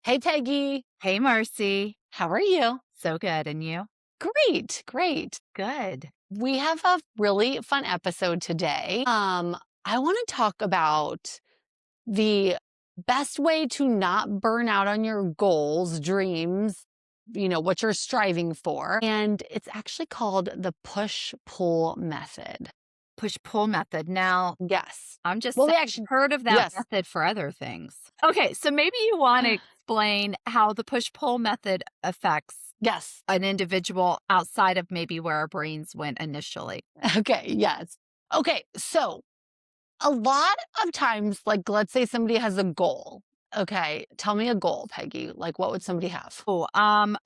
Hey, Peggy. Hey, Marci. How are you? So good. And you? Great, great. Good. We have a really fun episode today. I want to talk about the best way to not burn out on your goals, dreams, what you're striving for. And it's actually called the push-pull method. Push-pull method. Now, Yes. I'm just Well, saying, we I've actually, heard of that yes. method for other things. Okay, so maybe you want to explain how the push-pull method affects Yes. an individual outside of maybe where our brains went initially. Okay, yes. Okay, so a lot of times, like, let's say somebody has a goal. Okay, tell me a goal, Peggy. Like, what would somebody have? Oh,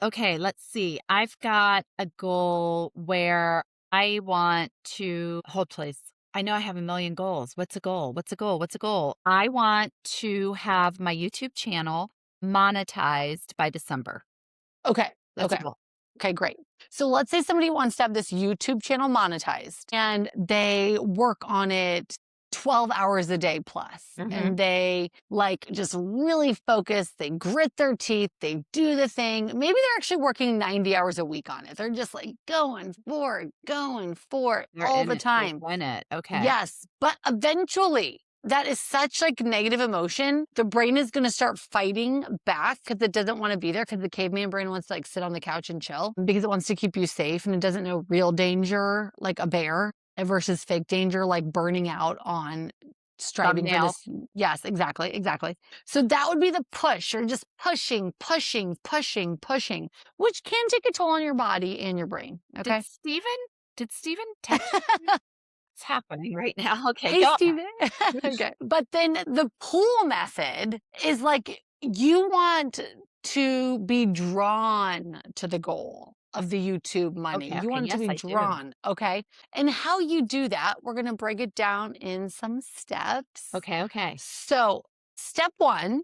okay, let's see. I've got a goal where I want to hold please. I know I have a million goals. What's a goal? What's a goal? What's a goal? I want to have my YouTube channel monetized by December. Okay, That's a okay, goal. okay, great. So let's say somebody wants to have this YouTube channel monetized and they work on it 12 hours a day plus, Mm-hmm. and they like just really focus, they grit their teeth, they do the thing. Maybe they're actually working 90 hours a week on it. They're just like going for it They're all in the it to time. win it. Okay. Yes, but eventually that is such like negative emotion. The brain is going to start fighting back because it doesn't want to be there, because the caveman brain wants to like sit on the couch and chill because it wants to keep you safe, and it doesn't know real danger like a bear versus fake danger like burning out on striving for Thumbnail. this. Yes, exactly, exactly. So that would be the push, or just pushing, which can take a toll on your body and your brain. Did Okay. Steven did Steven text you? What's happening right now? Okay, Hey, go on. Steven. Okay. But then the pull method is like you want to be drawn to the goal of the YouTube money. Okay, You okay. want it to Yes, be I do. drawn. Okay. And how you do that, we're going to break it down in some steps. Okay, okay. So, step one,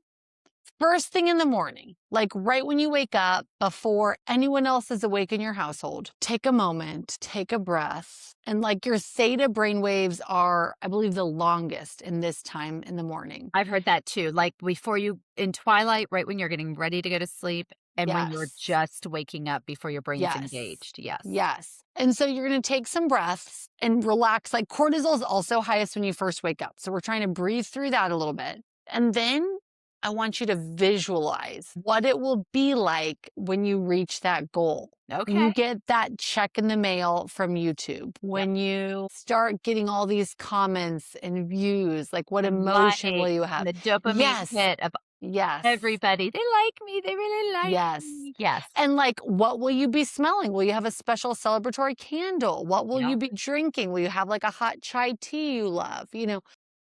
first thing in the morning, like right when you wake up, before anyone else is awake in your household, take a moment, take a breath. And like your theta brain waves are, I believe, the longest in this time in the morning. I've heard that too. Like before you in twilight, right when you're getting ready to go to sleep, and when you're Yes. just waking up before your brain's Yes. engaged. Yes. Yes. And so you're going to take some breaths and relax. Like cortisol is also highest when you first wake up. So we're trying to breathe through that a little bit. And then I want you to visualize what it will be like when you reach that goal. When you Okay. get that check in the mail from YouTube, Yep. when you start getting all these comments and views, like what And emotion will like you and have? the dopamine Yes. hit of Yes. everybody. They like me. They really like Yes. me. Yes. And like, what will you be smelling? Will you have a special celebratory candle? What will Yeah. you be drinking? Will you have like a hot chai tea you love?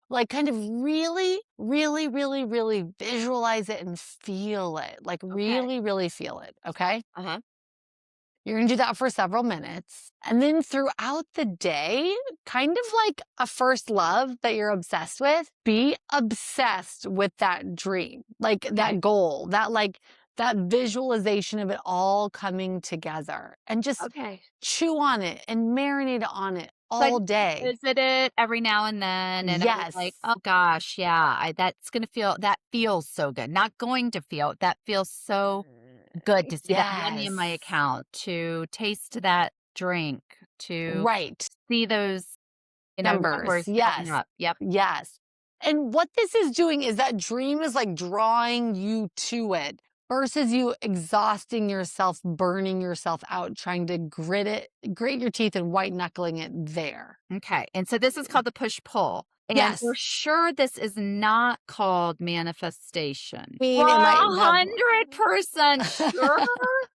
Like kind of really visualize it and feel it. Like Okay. really feel it. Okay. Uh-huh. You're going to do that for several minutes. And then throughout the day, kind of like a first love that you're obsessed with, be obsessed with that dream, like Okay. that goal, that visualization of it all coming together, and just Okay. chew on it and marinate on it So I all just day. visit it every now and then, and I'm Yes. like, "Oh gosh, yeah, that's gonna feel that feels so good." Not going to feel, that feels so good to see that money in my Yes. account, to taste that drink, to Right. see those, Numbers. numbers going Yes. up. Yep. Yes. And what this is doing is that dream is like drawing you to it versus you exhausting yourself, burning yourself out, trying to grit your teeth and white knuckling it there. Okay, and so this is called the push-pull, and we're Yes. sure this is not called manifestation. I mean, We're it might have. 100% sure?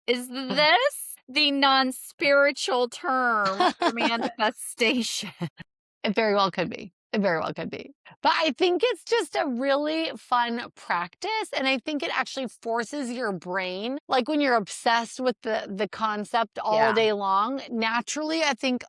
Is this the non-spiritual term for manifestation? It very well could be. It very well could be. But I think it's just a really fun practice. And I think it actually forces your brain, like when you're obsessed with the concept all Yeah. day long, naturally, I think,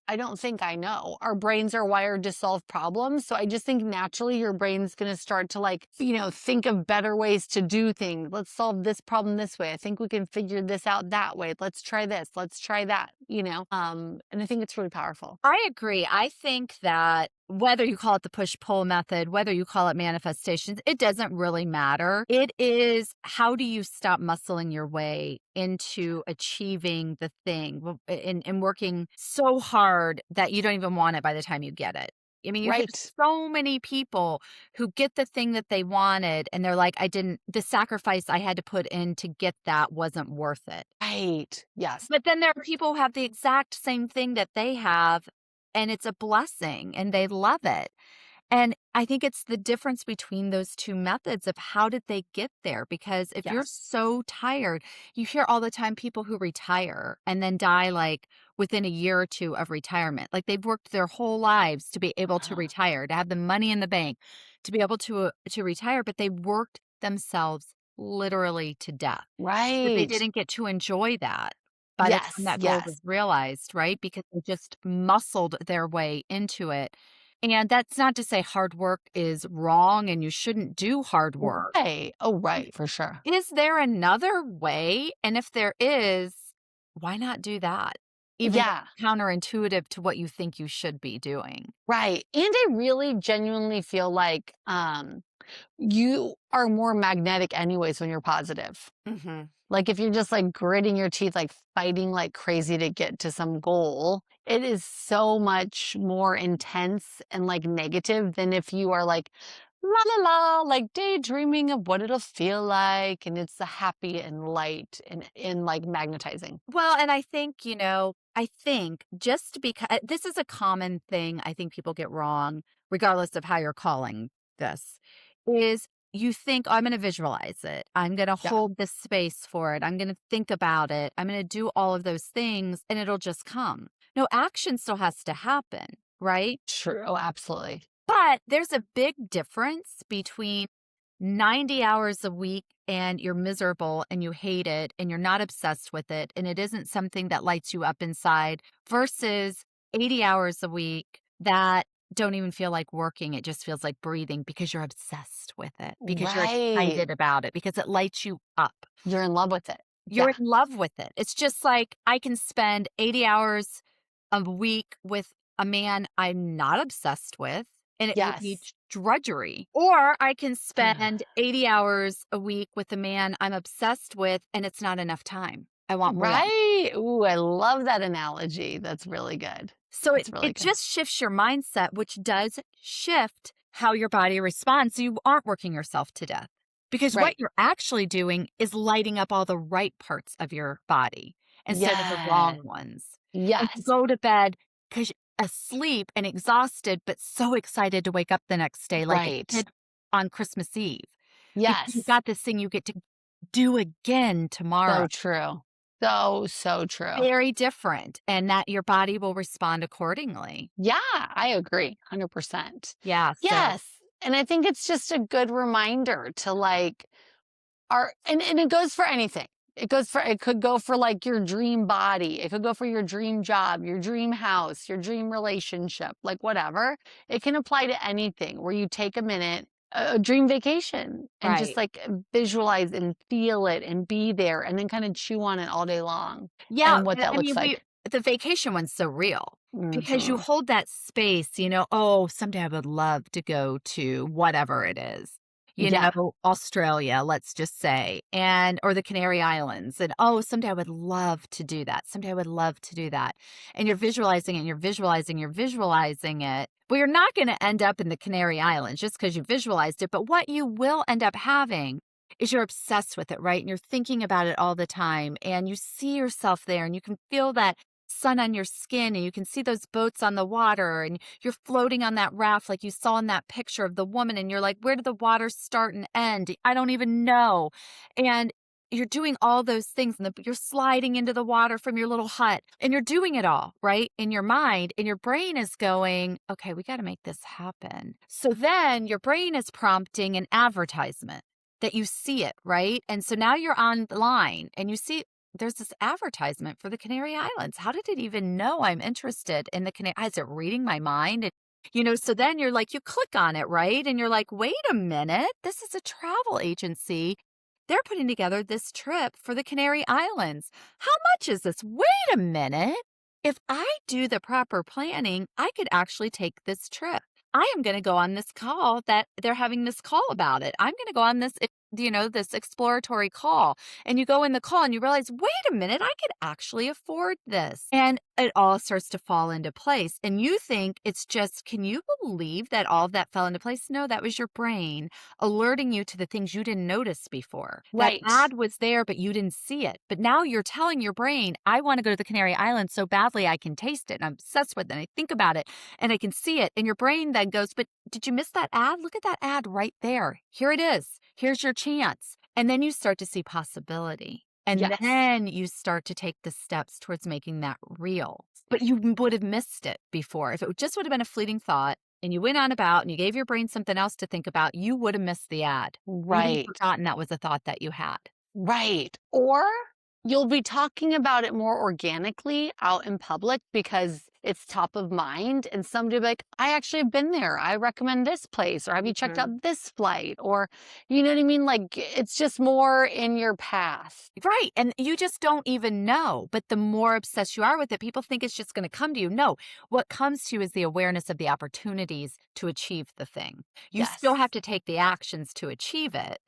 I don't think I know. Our brains are wired to solve problems. So I just think naturally your brain's going to start to like, think of better ways to do things. Let's solve this problem this way. I think we can figure this out that way. Let's try this. Let's try that. And I think it's really powerful. I agree. I think that whether you call it the push pull method, whether you call it manifestations, it doesn't really matter. It is how do you stop muscling your way into achieving the thing and working so hard that you don't even want it by the time you get it. I mean, you hear Right. so many people who get the thing that they wanted and they're like, the sacrifice I had to put in to get that wasn't worth it. Right. Yes. But then there are people who have the exact same thing that they have, and it's a blessing, and they love it. And I think it's the difference between those 2 methods of how did they get there? Because if you're Yes. so tired, you hear all the time people who retire and then die, like, within a year or 2 of retirement. Like, they've worked their whole lives to be able to Uh, retire, to have the money in the bank, to be able to retire, but they worked themselves literally to death. But they right. didn't get to enjoy that by the time Yes. that goal was Yes. realized, right? Because they just muscled their way into it. And that's not to say hard work is wrong and you shouldn't do hard work. Right. Oh, right. For sure. Is there another way? And if there is, why not do that? Even though Yeah. it's counterintuitive to what you think you should be doing. Right. And I really genuinely feel like you are more magnetic anyways when you're positive. Mhm. Like if you're just like gritting your teeth, like fighting like crazy to get to some goal, it is so much more intense and like negative than if you are like la la la, like daydreaming of what it'll feel like. And it's the happy and light and like magnetizing. Well, and I think just because this is a common thing I think people get wrong, regardless of how you're calling this, is you think, oh, I'm going to visualize it. I'm going to Yeah. hold this space for it. I'm going to think about it. I'm going to do all of those things and it'll just come. No, action still has to happen, right? True. Oh, absolutely. But there's a big difference between 90 hours a week and you're miserable and you hate it and you're not obsessed with it and it isn't something that lights you up inside versus 80 hours a week that don't even feel like working. It just feels like breathing because you're obsessed with it, because you're Right. excited about it, because it lights you up. You're in love with it. You're Yeah. in love with it. It's just like I can spend 80 hours a week with a man I'm not obsessed with, and it may be Yes. drudgery. Or I can spend 80 hours a week with a man I'm obsessed with, and it's not enough time. I want more. Right. Ooh, I love that analogy. That's really good. So it That's really it good. just shifts your mindset, which does shift how your body responds. So you aren't working yourself to death. Because what Right. you're actually doing is lighting up all the right parts of your body instead of the wrong Yes. ones. And you Yes. go to bed because asleep and exhausted, but so excited to wake up the next day like a Right. kid on Christmas Eve. Because you've Yes. got this thing you get to do again tomorrow. So true. So, so true. Very different. And that your body will respond accordingly. Yeah, I agree 100%. Yeah. So Yes. And I think it's just a good reminder to like and it goes for anything. It could go for like your dream body. It could go for your dream job, your dream house, your dream relationship, like whatever. It can apply to anything where you take a minute, a dream vacation and just right. like visualize and feel it and be there and then kind of chew on it all day long Yeah, and what that I looks mean, like. the vacation one's so real because you Mhm. hold that space, oh, someday I would love to go to whatever it is, Yeah, Australia, let's just say, and or the Canary Islands, and oh, someday I would love to do that. Someday I would love to do that. And you're visualizing it, and you're visualizing it. Well, you're not going to end up in the Canary Islands just because you visualized it, but what you will end up having is you're obsessed with it, right? And you're thinking about it all the time and you see yourself there and you can feel that sun on your skin and you can see those boats on the water and you're floating on that raft like you saw in that picture of the woman and you're like, where did the water start and end? I don't even know. And you're doing all those things and you're sliding into the water from your little hut and you're doing it all right in your mind and your brain is going, okay, we got to make this happen. So then your brain is prompting an advertisement that you see it, right? And so now you're online and you see there's this advertisement for the Canary Islands. How did it even know I'm interested in the Canary? Is it reading my mind? And, so then you're like, you click on it, right? And you're like, wait a minute, this is a travel agency. They're putting together this trip for the Canary Islands. How much is this? Wait a minute. if I do the proper planning, I could actually take this trip. I am going to go on this call that they're having this call about it. I'm going to go on this, this exploratory call. And you go in the call and you realize, wait a minute, I could actually afford this. And it all starts to fall into place. And you think it's just, can you believe that all of that fell into place? No, that was your brain alerting you to the things you didn't notice before. That Right. ad was there, but you didn't see it. But now you're telling your brain, I want to go to the Canary Islands so badly I can taste it. And I'm obsessed with it. And I think about it and I can see it. And your brain then goes, but did you miss that ad? Look at that ad right there. Here it is. Here's your chance. And then you start to see possibility. And Yes. then you start to take the steps towards making that real. But you would have missed it before. If it just would have been a fleeting thought and you went on about and you gave your brain something else to think about, you would have missed the ad. You'd have Right. forgotten that was a thought that you had. Right. Or you'll be talking about it more organically out in public because it's top of mind. And somebody will be like, I actually have been there. I recommend this place. Or have you checked out this flight? Or, you know what I mean? Like it's just more in your path. Right. And you just don't even know. But the more obsessed you are with it, people think it's just going to come to you. No, what comes to you is the awareness of the opportunities to achieve the thing. You still Yes. have to take the actions to achieve it.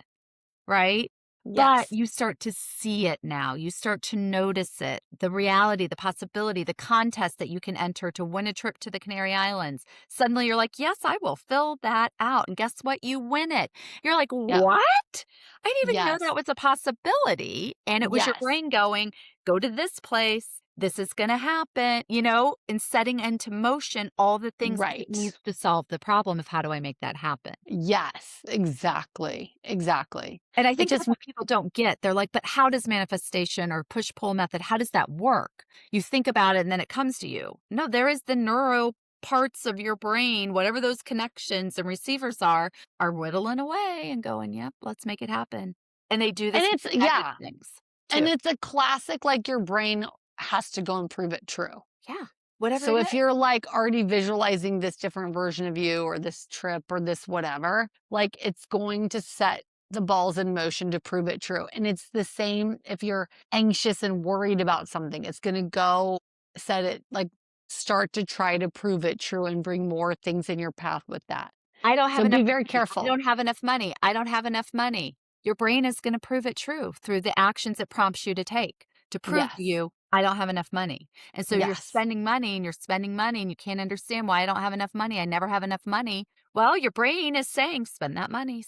Right. But Yes. you start to see it now. You start to notice it, the reality, the possibility, the contest that you can enter to win a trip to the Canary Islands. Suddenly you're like, yes, I will fill that out. And guess what? You win it. You're like, Yep. what? I didn't even know Yes. that was a possibility. And it was your Yes. brain going, go to this place. This is going to happen, and setting into motion all the things that it Right. needs to solve the problem of how do I make that happen? Yes. Exactly. Exactly. And I It think that's just, what people don't get. They're like, but how does manifestation or push pull method, how does that work? You think about it and then it comes to you. No, there is the neuro parts of your brain, whatever those connections and receivers are whittling away and going, yep, let's make it happen. And they do and this with it's, negative yeah. things And too. it's a classic, like your brain has to go and prove it true. Yeah, whatever So it if is. you're like already visualizing this different version of you or this trip or this whatever, like it's going to set the balls in motion to prove it true. And it's the same if you're anxious and worried about something, it's going to go set it like start to try to prove it true and bring more things in your path with that. I don't have So be enough very money. I careful. don't have enough money. I don't have enough money. Your brain is going to prove it true through the actions it prompts you to take to prove to Yes. you, I don't have enough money. And so you're Yes. spending money and you're spending money and you can't understand why I don't have enough money. I never have enough money. Well, your brain is saying, spend that money,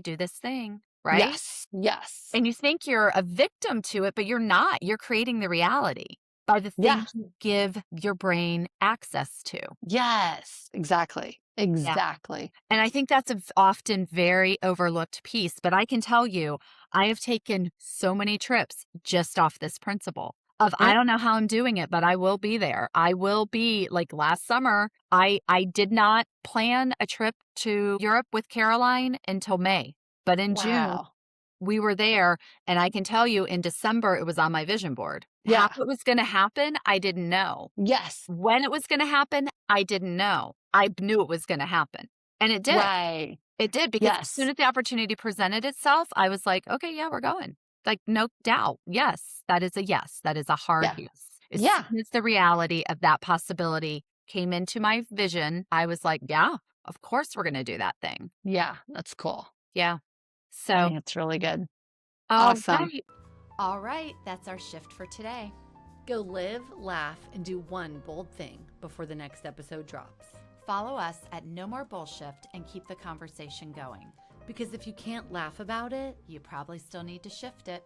do this thing, right? Yes. Yes. And you think you're a victim to it, but you're not. You're creating the reality by the Yeah. things you give your brain access to. Yes. Exactly. Yeah. Exactly. And I think that's a often very overlooked piece, but I can tell you, I have taken so many trips just off this principle of I Mm. don't know how I'm doing it, but I will be there. I will be like last summer, I did not plan a trip to Europe with Caroline until May. But in June, Wow. we were there, and I can tell you in December it was on my vision board. How Yeah. it was going to happen, I didn't know. Yes. When it was gonna happen, I didn't know. I knew it was gonna happen, and it did. Right. It did because as soon Yes. as the opportunity presented itself, I was like, "Okay, yeah, we're going." Like, no doubt. Yes, that is a yes. That is a hard Yeah. yes. As Yeah. soon as the reality of that possibility came into my vision, I was like, "Yeah, of course we're gonna do that thing." Yeah. That's cool. Yeah. I So, think it's really good. all Awesome. right. All right, that's our shift for today. Go live, laugh, and do one bold thing before the next episode drops. Follow us at No More BullShift and keep the conversation going. Because if you can't laugh about it, You probably still need to shift it.